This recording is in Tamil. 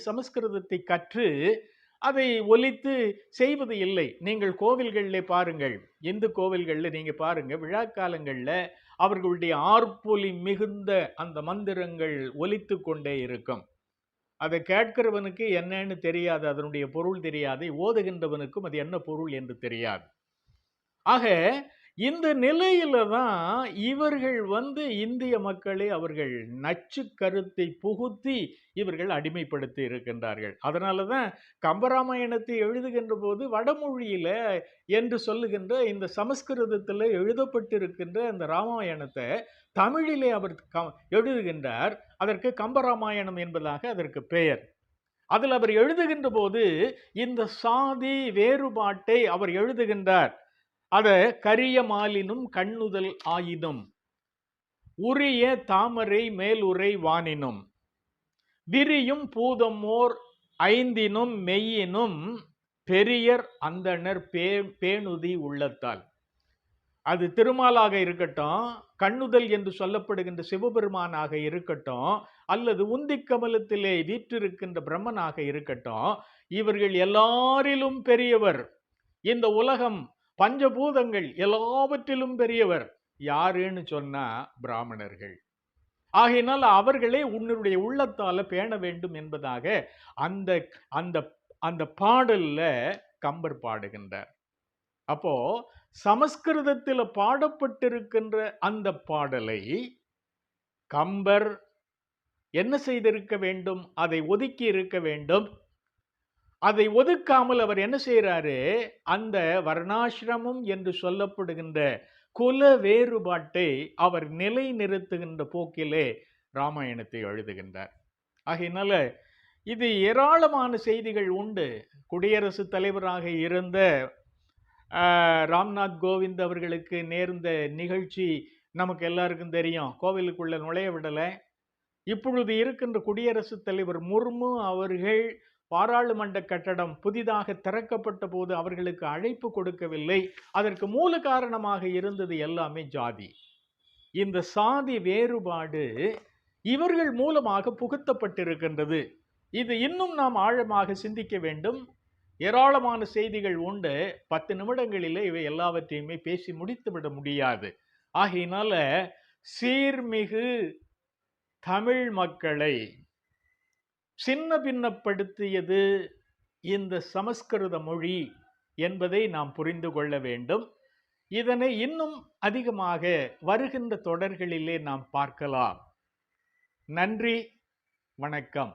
சமஸ்கிருதத்தை கற்று அதை ஒலித்து செய்வது இல்லை. நீங்கள் கோவில்களிலே பாருங்கள், இந்து கோவில்களில் நீங்க பாருங்க, விழா காலங்களில் அவர்களுடைய ஆர்ப்பொலி மிகுந்த அந்த மந்திரங்கள் ஒலித்து கொண்டே இருக்கும். அதை கேட்கிறவனுக்கு என்னன்னு தெரியாது, அதனுடைய பொருள் தெரியாது, ஓதுகின்றவனுக்கும் அது என்ன பொருள் என்று தெரியாது. ஆக இந்த நிலையில தான் இவர்கள் இந்திய மக்களை அவர்கள் நச்சு கருத்தை புகுத்தி இவர்கள் அடிமைப்படுத்தி இருக்கின்றார்கள். அதனால தான் கம்பராமாயணத்தை எழுதுகின்ற போது வடமொழியில என்று சொல்லுகின்ற இந்த சமஸ்கிருதத்தில் எழுதப்பட்டிருக்கின்ற அந்த ராமாயணத்தை தமிழிலே அவர் எழுதுகின்றார். அதற்கு கம்பராமாயணம் என்பதாக அதற்கு பெயர். அதில் அவர் எழுதுகின்ற போது இந்த சாதி வேறுபாட்டை அவர் எழுதுகின்றார். அத கரிய மாலினும் கண்ணுதல் ஆயினும் உரிய தாமரை மேலுரை வானினும் விரியும் பூதமோர் ஐந்தினும் மெய்யினும் பெரியர் அந்தணர் பேணுதி உள்ளத்தால். அது திருமாலாக இருக்கட்டும், கண்ணுதல் என்று சொல்லப்படுகின்ற சிவபெருமானாக இருக்கட்டும், அல்லது உந்தி கமலத்திலே வீற்றிருக்கின்ற பிரம்மனாக இருக்கட்டும், இவர்கள் எல்லாரிலும் பெரியவர். இந்த உலகம் பஞ்சபூதங்கள் எல்லாவற்றிலும் பெரியவர் யாருன்னு சொன்னா பிராமணர்கள். ஆகையினால் அவர்களே உன்னுடைய உள்ளத்தால பேண வேண்டும் என்பதாக அந்த அந்த அந்த பாடல்ல கம்பர் பாடுகின்றார். அப்போ சமஸ்கிருதத்தில் பாடப்பட்டிருக்கின்ற அந்த பாடலை கம்பர் என்ன செய்திருக்க வேண்டும்? அதை ஒதுக்கி இருக்க வேண்டும். அதை ஒதுக்காமல் அவர் என்ன செய்யறாரு? அந்த வர்ணாசிரமம் என்று சொல்லப்படுகின்ற குல வேறுபாட்டை அவர் நிலை நிறுத்துகின்ற போக்கிலே ராமாயணத்தை எழுதுகின்றார். ஆகையினால இது ஏராளமான செய்திகள் உண்டு. குடியரசுத் தலைவராக இருந்த ராம்நாத் கோவிந்த் அவர்களுக்கு நேர்ந்த நிகழ்ச்சி நமக்கு எல்லாருக்கும் தெரியும். கோவிலுக்குள்ள நுழைய விடலை. இப்பொழுது இருக்கின்ற குடியரசுத் தலைவர் முர்மு அவர்கள் பாராளுமன்ற கட்டடம் புதிதாக திறக்கப்பட்ட போது அவர்களுக்கு அழைப்பு கொடுக்கவில்லை. அதற்கு மூல காரணமாக இருந்தது எல்லாமே ஜாதி. இந்த சாதி வேறுபாடு இவர்கள் மூலமாக புகுத்தப்பட்டிருக்கின்றது. இது இன்னும் நாம் ஆழமாக சிந்திக்க வேண்டும். ஏராளமான செய்திகள் உண்டு. 10 நிமிடங்களிலே இவை எல்லாவற்றையுமே பேசி முடித்துவிட முடியாது. ஆகையினால சீர்மிகு தமிழ் மக்களை சின்ன பின்னப்படுத்தியது இந்த சமஸ்கிருத மொழி என்பதை நாம் புரிந்து கொள்ள வேண்டும். இதனை இன்னும் அதிகமாக வருகின்ற தொடர்களிலே நாம் பார்க்கலாம். நன்றி, வணக்கம்.